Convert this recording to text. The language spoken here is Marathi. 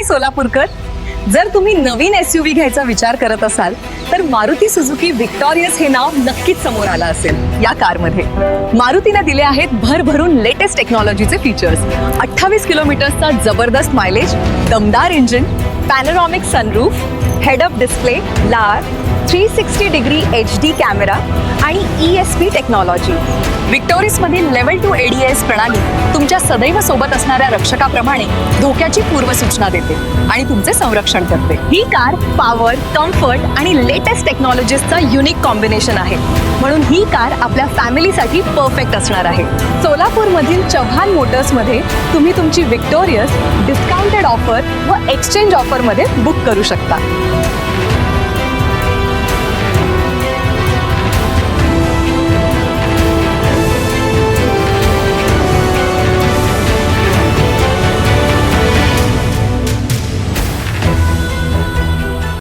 सोलापूरकर. जर तुम्ही नवीन SUV घ्यायचा विचार करत असाल तर मारुती सुझुकी विक्टोरियस हे नाव नक्कीच समोर आलं असेल. या कारमध्ये मारुतीने दिले आहेत भरभरून लेटेस्ट टेक्नॉलॉजीचे फीचर्स. 28 किलोमीटर्सचा जबरदस्त मायलेज, दमदार engine, पॅनोरॉमिक sunroof, head up display, लार, 360 डिग्री HD कॅमेरा आणि ESP टेक्नॉलॉजी. विक्टोरियसमधील लेव्हल 2 ADAS प्रणाली तुमच्या सदैव सोबत असणाऱ्या रक्षकाप्रमाणे धोक्याची पूर्वसूचना देते आणि तुमचे संरक्षण करते. ही कार पॉवर, कम्फर्ट आणि लेटेस्ट टेक्नॉलॉजीजचा युनिक कॉम्बिनेशन आहे, म्हणून ही कार आपल्या फॅमिलीसाठी परफेक्ट असणार आहे. सोलापूरमधील चव्हाण मोटर्समध्ये तुम्ही तुमची विक्टोरियस डिस्काउंटेड ऑफर व एक्सचेंज ऑफरमध्ये बुक करू शकता.